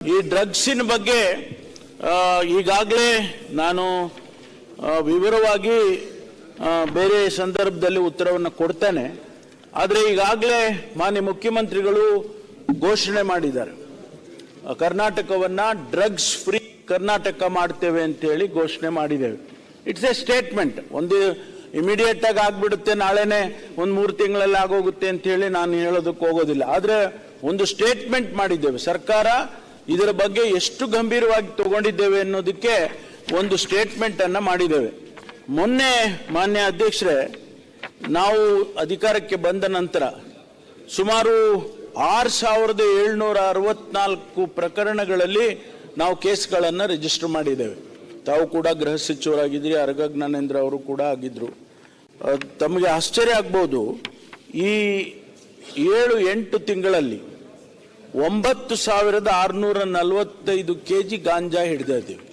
ಈ ಡ್ರಗ್ಸಿನ ಬಗ್ಗೆ ಈಗಾಗಲೇ ನಾನು ವಿವರವಾಗಿ ಬೇರೆ ಸಂದರ್ಭದಲ್ಲಿ ಉತ್ತರವನ್ನು ಕೊಡ್ತೇನೆ. ಆದರೆ ಈಗಾಗಲೇ ಮಾನ್ಯ ಮುಖ್ಯಮಂತ್ರಿಗಳು ಘೋಷಣೆ ಮಾಡಿದ್ದಾರೆ, ಕರ್ನಾಟಕವನ್ನ ಡ್ರಗ್ಸ್ ಫ್ರೀ ಕರ್ನಾಟಕ ಮಾಡ್ತೇವೆ ಅಂತ ಹೇಳಿ ಘೋಷಣೆ ಮಾಡಿದ್ದೇವೆ. It's A statement. ಒಂದು ಇಮಿಡಿಯೇಟ್ ಆಗಿ ಆಗ್ಬಿಡುತ್ತೆ, ನಾಳೆನೆ ಒಂದು 3 ತಿಂಗಳಲ್ಲಿ ಆಗೋಗುತ್ತೆ ಅಂತ ಹೇಳಿ ನಾನು ಹೇಳೋದಕ್ಕೆ ಹೋಗೋದಿಲ್ಲ. ಆದರೆ ಒಂದು ಸ್ಟೇಟ್ಮೆಂಟ್ ಮಾಡಿದ್ದೇವೆ. ಸರ್ಕಾರ ಇದರ ಬಗ್ಗೆ ಎಷ್ಟು ಗಂಭೀರವಾಗಿ ತಗೊಂಡಿದ್ದೇವೆ ಅನ್ನೋದಕ್ಕೆ ಒಂದು ಸ್ಟೇಟ್ಮೆಂಟ್ ಅನ್ನ ಮಾಡಿದ್ದೇವೆ. ಮೊನ್ನೆ ಮಾನ್ಯ ಅಧ್ಯಕ್ಷರೇ, ನಾವು ಅಧಿಕಾರಕ್ಕೆ ಬಂದ ನಂತರ ಸುಮಾರು 6764 ಪ್ರಕರಣಗಳಲ್ಲಿ ನಾವು ಕೇಸ್ಗಳನ್ನು ರಿಜಿಸ್ಟರ್ ಮಾಡಿದ್ದೇವೆ. ತಾವು ಕೂಡ ಗೃಹ ಸಚಿವರಾಗಿದ್ರಿ, ಅರಗ ಜ್ಞಾನೇಂದ್ರ ಅವರು ಕೂಡ ಆಗಿದ್ರು. ತಮಗೆ ಆಶ್ಚರ್ಯ ಆಗ್ಬೋದು, ಈ 7-8 ತಿಂಗಳಲ್ಲಿ 9645 ಕೆಜಿ ಗಾಂಜಾ ಹಿಡಿದಿದ್ದೀವಿ.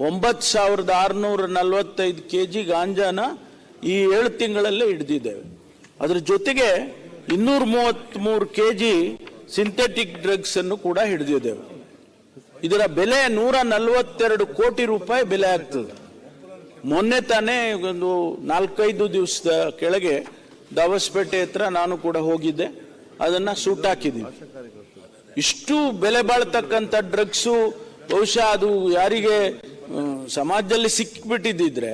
9645 ಕೆಜಿ ಗಾಂಜಾನ ಈ 7 ತಿಂಗಳಲ್ಲೇ ಹಿಡಿದಿದ್ದೇವೆ. ಅದರ ಜೊತೆಗೆ 233 ಕೆಜಿ ಸಿಂಥೆಟಿಕ್ ಡ್ರಗ್ಸ್ ಅನ್ನು ಕೂಡ ಹಿಡಿದಿದ್ದೇವೆ. ಇದರ ಬೆಲೆ 142 ಕೋಟಿ ರೂಪಾಯಿ ಬೆಲೆ ಆಗ್ತದೆ. ಮೊನ್ನೆ ತಾನೇ ಒಂದು 4-5 ದಿವಸದ ಕೆಳಗೆ ದಾವಸ್ಪೇಟೆ ಹತ್ರ ನಾನು ಕೂಡ ಹೋಗಿದ್ದೆ, ಅದನ್ನ ಸೂಟಾಕಿದ್ದೀವಿ. ಇಷ್ಟು ಬೆಲೆ ಬಾಳ್ತಕ್ಕಂಥ ಡ್ರಗ್ಸು ಬಹುಶಃ ಅದು ಯಾರಿಗೆ ಸಮಾಜದಲ್ಲಿ ಸಿಕ್ಕಿಬಿಟ್ಟಿದ್ದಿದ್ರೆ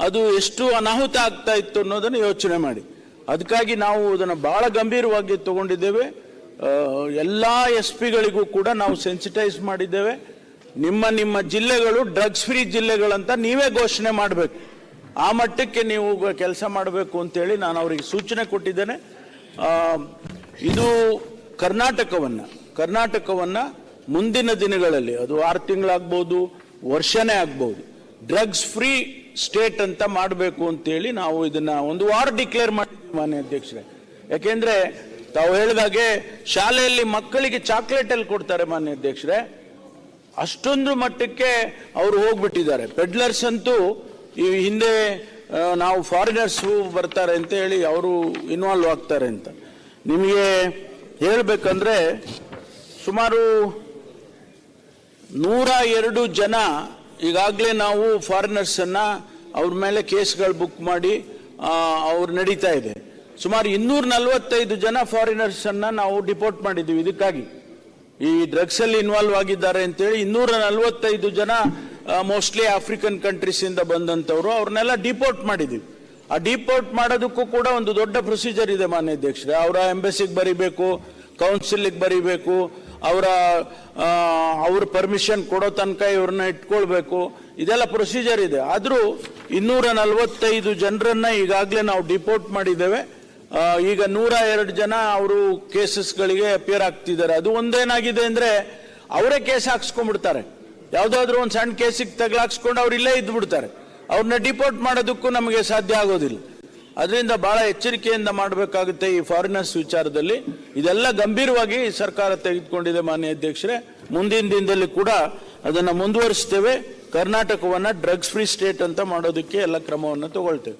ಅದು ಎಷ್ಟು ಅನಾಹುತ ಆಗ್ತಾ ಇತ್ತು ಅನ್ನೋದನ್ನು ಯೋಚನೆ ಮಾಡಿ. ಅದಕ್ಕಾಗಿ ನಾವು ಅದನ್ನು ಬಹಳ ಗಂಭೀರವಾಗಿ ತಗೊಂಡಿದ್ದೇವೆ. ಎಲ್ಲಾ SP-ಗಳಿಗೂ ಕೂಡ ನಾವು ಸೆನ್ಸಿಟೈಸ್ ಮಾಡಿದ್ದೇವೆ. ನಿಮ್ಮ ಜಿಲ್ಲೆಗಳು ಡ್ರಗ್ಸ್ ಫ್ರೀ ಜಿಲ್ಲೆಗಳಂತ ನೀವೇ ಘೋಷಣೆ ಮಾಡಬೇಕು. ಆ ಮಟ್ಟಕ್ಕೆ ನೀವು ಕೆಲಸ ಮಾಡಬೇಕು ಅಂತೇಳಿ ನಾನು ಅವರಿಗೆ ಸೂಚನೆ ಕೊಟ್ಟಿದ್ದೇನೆ. ಇದು ಕರ್ನಾಟಕವನ್ನ ಮುಂದಿನ ದಿನಗಳಲ್ಲಿ, ಅದು 6 ತಿಂಗಳಾಗ್ಬೋದು, ವರ್ಷನೇ ಆಗ್ಬೋದು, ಡ್ರಗ್ಸ್ ಫ್ರೀ ಸ್ಟೇಟ್ ಅಂತ ಮಾಡಬೇಕು ಅಂತೇಳಿ ನಾವು ಇದನ್ನ ಒಂದು ವಾರ ಡಿಕ್ಲೇರ್ ಮಾಡಿದ್ವಿ ಮಾನ್ಯ ಅಧ್ಯಕ್ಷರೇ. ಯಾಕೆಂದ್ರೆ ತಾವು ಹೇಳಿದಾಗೆ ಶಾಲೆಯಲ್ಲಿ ಮಕ್ಕಳಿಗೆ ಚಾಕ್ಲೇಟ್ ಅಲ್ಲಿ ಕೊಡ್ತಾರೆ ಮಾನ್ಯ ಅಧ್ಯಕ್ಷರೇ, ಅಷ್ಟೊಂದು ಮಟ್ಟಕ್ಕೆ ಅವರು ಹೋಗ್ಬಿಟ್ಟಿದ್ದಾರೆ. ಪೆಡ್ಲರ್ಸ್ ಅಂತೂ ಈ ಹಿಂದೆ ನಾವು ಫಾರಿನರ್ಸ್ ಬರ್ತಾರೆ ಅಂತ ಹೇಳಿ ಅವರು ಇನ್ವಾಲ್ವ್ ಆಗ್ತಾರೆ ಅಂತ ನಿಮಗೆ ಹೇಳ್ಬೇಕಂದ್ರೆ, ಸುಮಾರು 102 ಜನ ಈಗಾಗಲೇ ನಾವು ಫಾರಿನರ್ಸ್ ಅನ್ನ ಅವ್ರ ಮೇಲೆ ಕೇಸ್ಗಳು ಬುಕ್ ಮಾಡಿ ಅವ್ರು ನಡೀತಾ ಇದೆ. ಸುಮಾರು 245 ಜನ ಫಾರಿನರ್ಸ್ ಅನ್ನ ನಾವು ಡಿಪೋರ್ಟ್ ಮಾಡಿದ್ದೀವಿ. ಇದಕ್ಕಾಗಿ ಈ ಡ್ರಗ್ಸ್ ಅಲ್ಲಿ ಇನ್ವಾಲ್ವ್ ಆಗಿದ್ದಾರೆ ಅಂತೇಳಿ 245 ಜನ ಮೋಸ್ಟ್ಲಿ ಆಫ್ರಿಕನ್ ಕಂಟ್ರೀಸ್ ಇಂದ ಬಂದಂತವ್ರು, ಅವ್ರನ್ನೆಲ್ಲ ಡಿಪೋರ್ಟ್ ಮಾಡಿದ್ದೀವಿ. ಆ ಡಿಪೋರ್ಟ್ ಮಾಡೋದಕ್ಕೂ ಕೂಡ ಒಂದು ದೊಡ್ಡ ಪ್ರೊಸೀಜರ್ ಇದೆ ಮಾನ್ಯ ಅಧ್ಯಕ್ಷರೇ. ಅವರ ಎಂಬಸಿಗೆ ಬರೀಬೇಕು, ಕೌನ್ಸಿಲ್ಗೆ ಬರೀಬೇಕು, ಅವ್ರ ಪರ್ಮಿಷನ್ ಕೊಡೋ ತನಕ ಇವ್ರನ್ನ ಇಟ್ಕೊಳ್ಬೇಕು, ಇದೆಲ್ಲ ಪ್ರೊಸೀಜರ್ ಇದೆ. ಆದರೂ 245 ಜನರನ್ನ ಈಗಾಗಲೇ ನಾವು ಡಿಪೋರ್ಟ್ ಮಾಡಿದ್ದೇವೆ. ಈಗ 102 ಜನ ಅವರು ಕೇಸಸ್ಗಳಿಗೆ ಅಪಿಯರ್ ಆಗ್ತಿದ್ದಾರೆ. ಅದು ಒಂದೇನಾಗಿದೆ ಅಂದ್ರೆ, ಅವರೇ ಕೇಸ್ ಹಾಕ್ಸ್ಕೊಂಡ್ಬಿಡ್ತಾರೆ. ಯಾವ್ದಾದ್ರು ಒಂದು ಸಣ್ಣ ಕೇಸಿಗೆ ತಗಲಾಕ್ಸ್ಕೊಂಡು ಅವ್ರು ಇಲ್ಲೇ ಇದ್ದು ಬಿಡ್ತಾರೆ. ಅವ್ರನ್ನ ಡಿಪೋರ್ಟ್ ಮಾಡೋದಕ್ಕೂ ನಮಗೆ ಸಾಧ್ಯ ಆಗೋದಿಲ್ಲ. ಅದರಿಂದ ಬಹಳ ಎಚ್ಚರಿಕೆಯಿಂದ ಮಾಡಬೇಕಾಗುತ್ತೆ ಈ ಫಾರಿನರ್ಸ್ ವಿಚಾರದಲ್ಲಿ. ಇದೆಲ್ಲ ಗಂಭೀರವಾಗಿ ಸರ್ಕಾರ ತೆಗೆದುಕೊಂಡಿದೆ ಮಾನ್ಯ ಅಧ್ಯಕ್ಷರೇ. ಮುಂದಿನ ದಿನದಲ್ಲಿ ಕೂಡ ಅದನ್ನು ಮುಂದುವರಿಸ್ತೇವೆ. ಕರ್ನಾಟಕವನ್ನ ಡ್ರಗ್ಸ್ ಫ್ರೀ ಸ್ಟೇಟ್ ಅಂತ ಮಾಡೋದಕ್ಕೆ ಎಲ್ಲ ಕ್ರಮವನ್ನು ತಗೊಳ್ತೇವೆ.